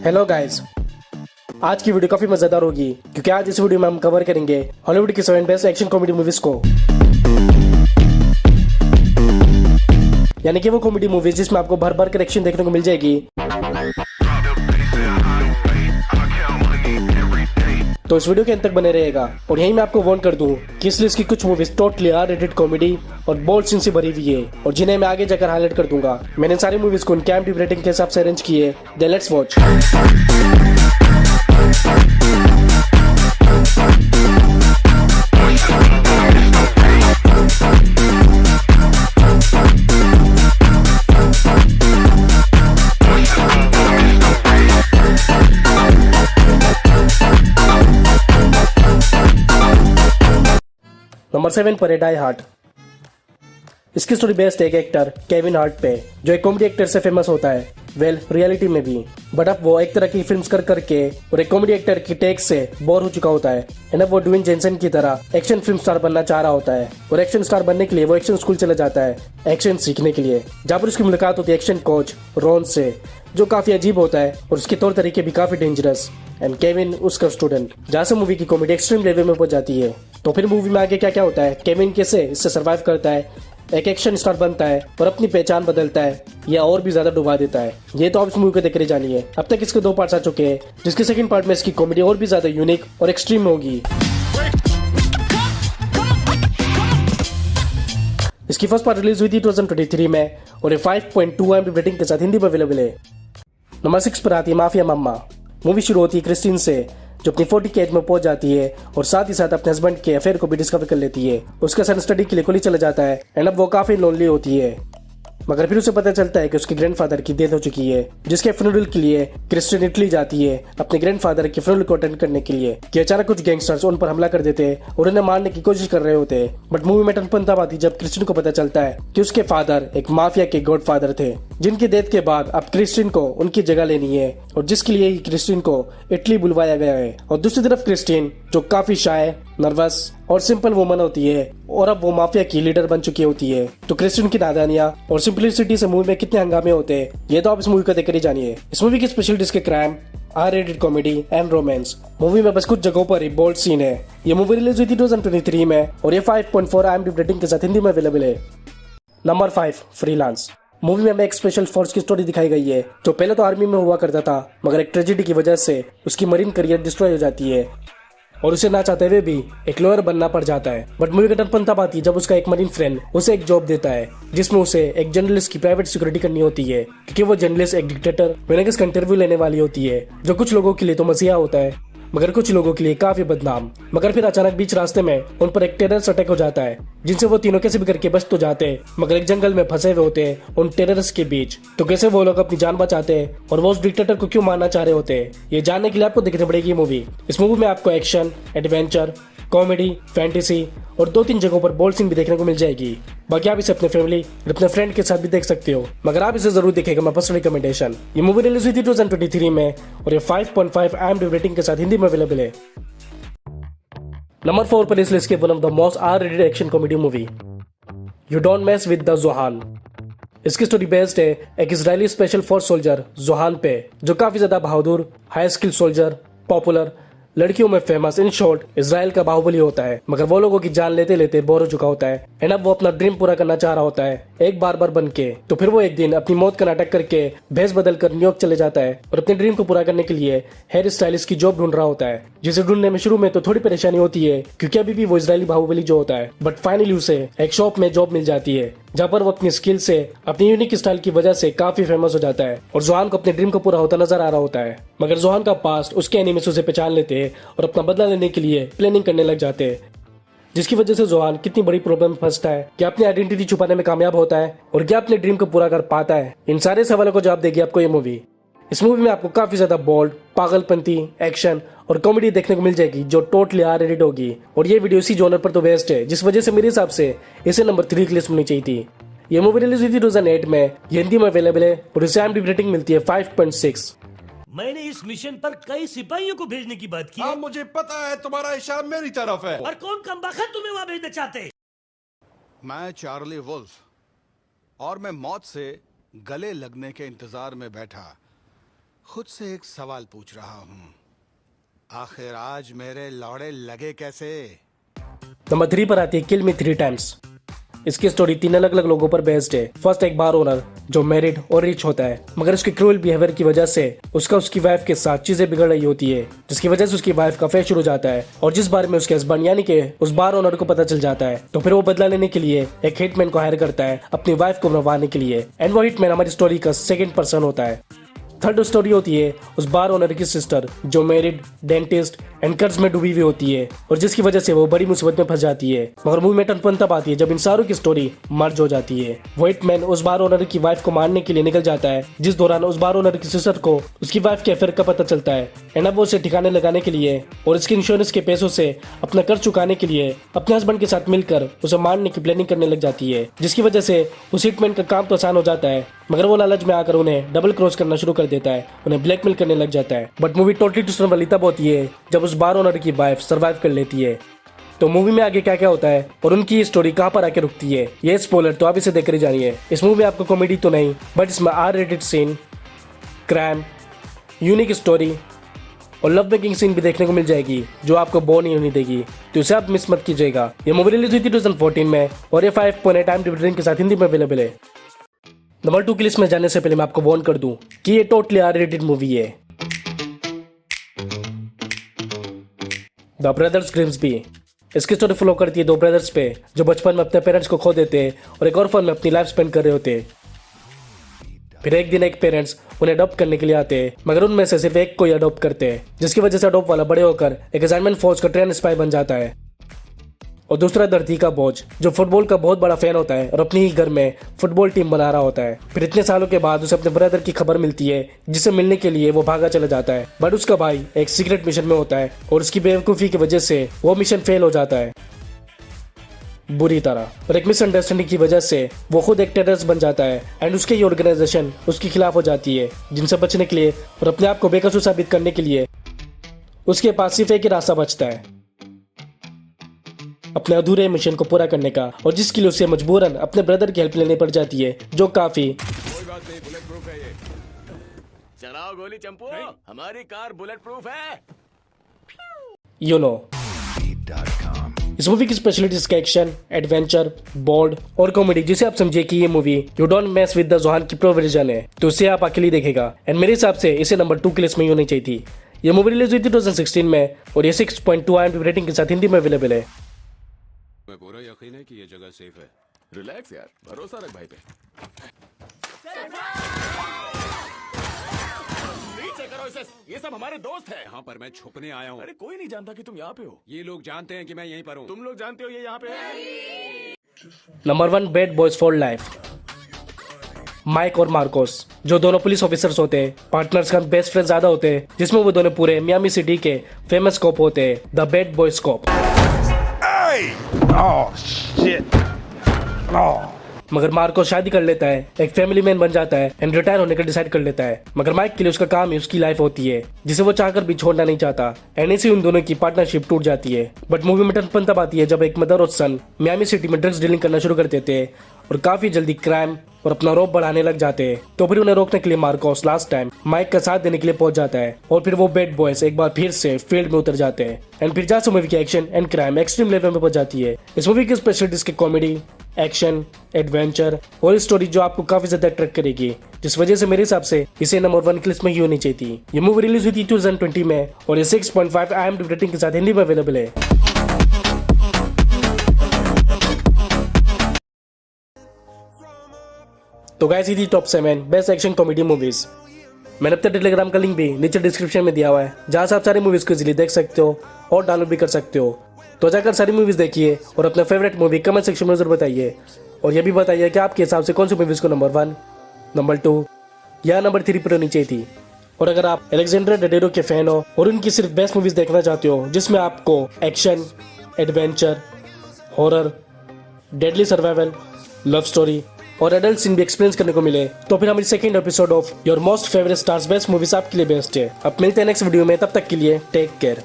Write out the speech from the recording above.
Hello guys, आज की video काफी मजेदार होगी क्योंकि आज इस वीडियो में हम कवर करेंगे हॉलीवुड की 7 बेस्ट एक्शन कॉमेडी मूवीज को, यानी कि वो कॉमेडी मूवीज जिसमें आपको भर भर कर एक्शन देखने को मिल जाएगी। तो इस वीडियो के अंत तक बने रहेगा। और यहीं मैं आपको वार्न कर दूं कि इस लिस्ट की कुछ movies totally R rated comedy और बोल्ड सीन से भरी हुई है और जिन्हें मैं आगे जाकर हाईलाइट कर दूंगा। मैंने सारी मूवीज को उनके IMDb रेटिंग के हिसाब से अरेंज किए। Then let's watch. नंबर 7 पर है डाई हार्ड। इसकी स्टोरी बेस्ड है एक एक्टर केविन हार्ट पे जो एक कॉमेडी एक्टर से फेमस होता है, रियलिटी में भी। बट अब वो एक तरह की फिल्म्स कर करके और एक कॉमेडी एक्टर की टेक से बोर हो चुका होता है। एंड अब वो ड्वेन जॉनसन की तरह एक्शन फिल्म स्टार बनना चाह रहा होता है। और एक्शन स्टार बनने के लिए वो एक्शन स्कूल चला जाता है एक्शन सीखने के लिए, जहाँ पर उसकी मुलाकात होती है एक्शन कोच रॉन से, जो काफी अजीब होता है और उसके तौर तरीके भी काफी डेंजरस। एंड केविन उसका स्टूडेंट, जहाँ से मूवी की कॉमेडी एक्सट्रीम लेवल में पहुंच जाती है। तो फिर मूवी में आगे क्या क्या होता है, केविन कैसे इससे सर्वाइव करता है, एक एक्शन स्टार बनता है और अपनी पहचान बदलता है या और भी ज्यादा डुबा देता है, ये तो आप इस मूवी को देखकर जानिए। अब तक इसके 2 पार्ट्स आ चुके हैं, जिसके सेकंड पार्ट में इसकी कॉमेडी और भी ज्यादा यूनिक और एक्सट्रीम होगी। इसकी फर्स्ट पार्ट रिलीज हुई थी 2023 में और ये 5.2 IMDb रेटिंग के साथ हिंदी पर अवेलेबल है। नंबर 6 पर आती है माफिया मम्मा। मूवी शुरू होती है क्रिस्टीन से, जो अपनी 40 की एज में पहुंच जाती है और साथ ही साथ अपने हस्बैंड के अफेयर को भी डिस्कवर कर लेती है। उसका सन स्टडी के लिए कॉलेज चला जाता है एंड अब वो काफी लोनली होती है। मगर फिर उसे पता चलता है कि उसके ग्रैंडफादर की डेथ हो चुकी है, जिसके फ्यूनरल के लिए क्रिस्टीन इटली जाती है अपने ग्रैंडफादर के फ्यूनरल को अटेंड करने के लिए कि अचानक कुछ गैंगस्टर्स उन पर हमला कर देते हैं और उन्हें मारने की कोशिश कर रहे होते हैं। बट मूवी में टनपन तब आती जब क्रिस्टीन को पता चलता है कि उसके फादर एक माफिया के गॉडफादर थे, जिनकी डेथ के बाद अब क्रिस्टीन को उनकी जगह लेनी है और जिसके लिए ही क्रिस्टीन को इटली बुलवाया गया है। और दूसरी तरफ क्रिस्टीन, जो काफी शाय, नर्वस और सिंपल वुमन होती है और अब वो माफिया की लीडर बन चुकी होती है। तो क्रिस्टीन की नादानियां और सिंपलिसिटी से मूवी में कितने हंगामे होते हैं, ये तो आप इस मूवी को देखकर ही जानिए। इस मूवी की स्पेशलिटी इसके crime, R rated comedy and romance. Movie में बस कुछ जगहों पर ही बोल्ड सीन है। ये मूवी रिलीज हुई थी 2023 में और ये 5.4 IMDb रेटिंग के साथ हिंदी में अवेलेबल है। Number 5 freelance. मूवी में हमें एक स्पेशल फोर्स की स्टोरी दिखाई गई है, जो पहले तो आर्मी में हुआ करता था, मगर एक ट्रेजेडी की वजह से उसकी मरीन करियर डिस्ट्रॉय हो जाती है और उसे ना चाहते हुए भी एक लॉयर बनना पड़ जाता है। बट मूवी का टर्न तब आती है जब उसका एक मरीन फ्रेंड उसे एक जॉब देता है, जिसमें उसे एक जर्नलिस्ट की प्राइवेट सिक्योरिटी करनी होती है, क्योंकि वो जर्नलिस्ट एक डिक्टेटर वेनेगस का इंटरव्यू लेने वाली होती है, जो कुछ लोगों के लिए तो मसीहा होता है मगर कुछ लोगों के लिए काफी बदनाम। मगर फिर अचानक बीच रास्ते में उन पर एक टेररिस्ट अटैक हो जाता है, जिनसे वो तीनों कैसे भी करके बच तो जाते हैं, मगर एक जंगल में फंसे हुए होते हैं उन टेररिस्ट के बीच। तो कैसे वो लोग अपनी जान बचाते हैं और वो उस डिक्टेटर को क्यों मारना चाह रहे होते हैं, ये जानने के लिए आपको देखनी पड़ेगी मूवी। इस मूवी में आपको एक्शन, एडवेंचर, कॉमेडी, फैंटेसी और 2-3 जगहों पर बोल्ड सीन भी देखने को मिल जाएगी। बाकी आप इसे अपने फैमिली और अपने फ्रेंड के साथ भी देख सकते हो, मगर आप इसे जरूर देखेगा, मैं पर्सनल रिकमेंडेशन। ये मूवी रिलीज हुई थी 2023 में और ये 5.5 IMDb रेटिंग के साथ हिंदी में अवेलेबल है। नंबर 4 पर इस लिस्ट के one of the most R rated action comedy movie, you don't mess with the Zohan. इसकी स्टोरी बेस्ड है एक Israeli special force soldier Zohan पे, जो काफी ज्यादा बहादुर, हाई स्किल सोल्जर, पॉपुलर, लड़कियों में फेमस, इन शॉर्ट इजराइल का बाहुबली होता है। मगर वो लोगों की जान लेते लेते बोर हो चुका होता है एंड अब वो अपना ड्रीम पूरा करना चाह रहा होता है एक बार बन के। तो फिर वो एक दिन अपनी मौत का नाटक करके भेस बदल कर न्यूयॉर्क चले जाता है और अपने ड्रीम को पूरा करने के लिए हेयर स्टाइलिस्ट की जॉब ढूंढ रहा होता है, जिसे ढूंढने में शुरू में तो थोड़ी परेशानी होती है क्योंकि अभी भी वो इजरायली बाहुबली जो होता है। बट फाइनली उसे एक शॉप में जॉब मिल जाती है, जहाँ पर वो अपनी स्किल से, अपनी यूनिक स्टाइल की वजह से काफी फेमस हो जाता है और जोहान को अपने ड्रीम को पूरा होता नजर आ रहा होता है। मगर जोहान का पास्ट उसके एनिमीज उसे पहचान लेते हैं और अपना बदला लेने के लिए प्लानिंग करने लग जाते हैं, जिसकी वजह से जोहान कितनी बड़ी प्रॉब्लम में फंसता है, क्या अपनी आइडेंटिटी छुपाने में कामयाब होता है और क्या अपने ड्रीम को पूरा कर पाता है। इन सारे सवालों को जवाब देगी आपको ये मूवी। इस मूवी में आपको काफी ज्यादा बोल्ड, पागलपंती, एक्शन और कॉमेडी देखने को मिल जाएगी, जो टोटली आर रेटेड होगी। और ये वीडियो इसी जॉनर पर तो बेस्ट है, जिस वजह से मेरे हिसाब से इसे नंबर 3 की लिस्ट होनी चाहिए थी। ये मूवी रिलीज हुई थी 2008 में, ये हिंदी में अवेलेबल है और इसे IMDb रेटिंग मिलती है 5.6। मैंने इस मिशन पर कई सिपाहियों को भेजने की बात की है। हाँ, मुझे पता है तुम्हारा इशारा मेरी तरफ है। और कौन कमबख्त तुम्हें वहां भेजना चाहते? मैं चार्ली वुल्फ और मैं मौत से गले लगने के इंतजार में बैठा। खुद से एक सवाल पूछ रहा हूँ, आखिर आज मेरे लौड़े लगे कैसे? नंबर 3 पर आती है किल मी 3 टाइम्स। इसकी स्टोरी 3 अलग अलग लोगों पर बेस्ड है। फर्स्ट एक बार ओनर जो मैरिड और रिच होता है, मगर उसके क्रूअल बिहेवियर की वजह से उसकी वाइफ के साथ चीजें बिगड़ रही होती है, जिसकी वजह से उसकी वाइफ का अफेयर शुरू हो जाता है। और जिस बार में उसके हस्बैंड यानी कि उस बार ओनर को पता चल जाता है, तो फिर वो बदला लेने के लिए एक हिटमैन को हायर करता है अपनी वाइफ को मरवाने के लिए। एंड वो हिटमैन हमारी स्टोरी का सेकंड पर्सन होता है। थर्ड स्टोरी होती है उस बार ओनर की सिस्टर जो मैरिड, डेंटिस्ट एंड कर्ज में डूबी हुई होती है, और जिसकी वजह से वो बड़ी मुसीबत में फंस जाती है। मगर मूवी में टर्न तब आती है जब इन सारों की स्टोरी मर्ज हो जाती है। वो हिटमैन उस बार ओनर की वाइफ को मारने के लिए निकल जाता है, जिस दौरान उस बार ओनर की सिस्टर को उसकी वाइफ के अफेयर का पता चलता है। एंड अब वो उसे ठिकाने लगाने के लिए और इसके इंश्योरेंस के पैसों से अपना कर्ज चुकाने के लिए अपने हस्बैंड के साथ मिलकर उसे मारने की प्लानिंग करने लग जाती है, जिसकी वजह से उस हिटमैन का काम तो आसान हो जाता है, मगर वो लालच में आकर उन्हें डबल क्रॉस करना शुरू कर देता है, उन्हें ब्लैकमेल करने लग जाता है। बट मूवी टोटली ट्विस्ट वाली तब होती है जब उस बार ओनर की वाइफ सर्वाइव कर लेती है। तो मूवी में आगे क्या क्या होता है और उनकी स्टोरी कहां पर आके रुकती है, ये स्पॉइलर तो आप इसे देख कर जानिए। इस मूवी में आपको कॉमेडी तो नहीं, बट इसमें R-rated scene, crime, unique story और लव मेकिंग सीन भी देखने को मिल जाएगी, जो आपको बोर नहीं होने देगी। तो इसे आप मिस मत कीजिएगा। ये मूवी रिलीज हुई थी 2014 में और ये 5.8 IMDb रेटिंग के साथ हिंदी में अवेलेबल है। नंबर 2 की लिस्ट में जाने से पहले मैं आपको वार्न कर दूं कि ये टोटली R-rated मूवी है। The brothers Grimsby. इसकी स्टोरी फॉलो करती है 2 ब्रदर्स पे जो बचपन में अपने पेरेंट्स को खो देते हैं और एक ऑर्फन में अपनी लाइफ स्पेंड कर रहे होते हैं। फिर एक दिन एक पेरेंट्स उन्हें अडॉप्ट करने के लिए आते हैं, मगर उनमें से सिर्फ एक को ही अडॉप्ट करते हैं, जिसकी वजह से अडॉप्ट वाला बड़े होकर एक असाइनमेंट फोर्स का ट्रेन स्पाई बन जाता है। और दूसरा धरती का बोझ जो फुटबॉल का बहुत बड़ा फैन होता है और अपने ही घर में फुटबॉल टीम बना रहा होता है। फिर इतने सालों के बाद उसे अपने ब्रदर की खबर मिलती है, जिसे मिलने के लिए वो भागा चला जाता है। बट उसका भाई एक सीक्रेट मिशन में होता है और उसकी बेवकूफ़ी की वजह से वो मिशन फेल हो जाता है बुरी तरह, और एक मिसअंडरस्टैंडिंग की वजह से वो खुद एक टेररिस्ट बन जाता है एंड उसकी ऑर्गेनाइजेशन उसके खिलाफ हो जाती है। जिनसे बचने के लिए और अपने आप को बेकसूर साबित करने के लिए उसके पास सिर्फ एक ही रास्ता बचता है, अपने अधूरे मिशन को पूरा करने का, और जिसके लिए उसे मजबूरन अपने ब्रदर की हेल्प लेनी पड़ जाती है, जो काफी कोई बात नहीं, बुलेट प्रूफ है ये। चलाओ गोली चंपू, हमारी कार बुलेट प्रूफ है। You know. इस मूवी की स्पेशलिटी इसका एक्शन, एडवेंचर, बॉल्ड और कॉमेडी, जिसे आप समझिए कि ये movie you don't mess with the Zohan की प्रो वर्जन है, तो उसे आप अकेले देखेगा। एंड मेरे हिसाब से इसे नंबर 2 की लिस्ट में होनी चाहिए थी। ये मूवी रिलीज हुई थी 2016 में और ये 6.2 IMDb रेटिंग के साथ हिंदी में अवेलेबल है। मैं पूरा यकीन है कि ये जगह सेफ है। रिलैक्स यार, भरोसा रख भाई पे। नीचे करो इसे, ये सब हमारे दोस्त हैं। यहाँ पर मैं छुपने आया हूँ। अरे कोई नहीं जानता कि तुम यहाँ पे हो। ये लोग जानते हैं कि मैं यहीं पर हूँ। तुम लोग जानते हो ये यहाँ पे है। Number 1 bad boys for life. Mike और मार्कोस जो दोनों पुलिस ऑफिसर्स होते हैं, पार्टनर्स का बेस्ट फ्रेंड ज्यादा होते हैं, जिसमें वो दोनों पूरे मियामी सिटी के फेमस कॉप होते हैं, द बैड बॉयज कॉप। मगर मार्को शादी कर लेता है, एक फैमिली मैन बन जाता है एंड रिटायर होने का डिसाइड कर लेता है। मगर माइक के लिए उसका काम ही उसकी लाइफ होती है, जिसे वो चाहकर भी छोड़ना नहीं चाहता। एंड इसी उन दोनों की पार्टनरशिप टूट जाती है। बट मूवी में टर्न तब आती है जब एक मदर और सन मियामी सिटी में ड्रग्स डीलिंग करना शुरू कर देते हैं और काफी जल्दी क्राइम और अपना रौब बढ़ाने लग जाते हैं। तो फिर उन्हें रोकने के लिए मार्कोस लास्ट टाइम माइक का साथ देने के लिए पहुंच जाता है और फिर वो बैड बॉयज एक बार फिर से फील्ड में उतर जाते हैं। एंड फिर जहाँ से मूवी की action and crime extreme level में पहुंच जाती है। इस मूवी की स्पेशलिटीज के कॉमेडी, एक्शन, एडवेंचर और स्टोरी जो आपको काफी ज्यादा अट्रैक्ट करेगी, जिस वजह से मेरे हिसाब से इसे नंबर 1 की लिस्ट में ही होनी चाहिए थी। ये मूवी रिलीज हुई थी 2020 में और ये 6.5 IMDb रेटिंग के साथ हिंदी में अवेलेबल है। तो गाइस ये थी top 7 best action comedy movies. मैंने अपने टेलीग्राम का लिंक भी नीचे डिस्क्रिप्शन में दिया हुआ है, जहां से आप सारी मूवीज को इजीली देख सकते हो और डाउनलोड भी कर सकते हो। तो जाकर सारी मूवीज देखिए और अपना फेवरेट मूवी कमेंट सेक्शन में जरूर बताइए, और ये भी बताइए कि आपके हिसाब से कौन सी मूवीज को नंबर 1, नंबर 2 या नंबर 3 पर होनी चाहिए थी। और अगर आप अलेक्जेंडर डेडेरो के फैन हो और उनकी सिर्फ बेस्ट मूवीज देखना चाहते हो जिसमें आपको action, adventure, horror, deadly survival, love story और एडल्ट सीन भी एक्सपीरियंस करने को मिले, तो फिर हमारी second episode of your most favourite stars best movies आपके लिए बेस्ट है। अब मिलते हैं नेक्स्ट वीडियो में, तब तक के लिए टेक केयर।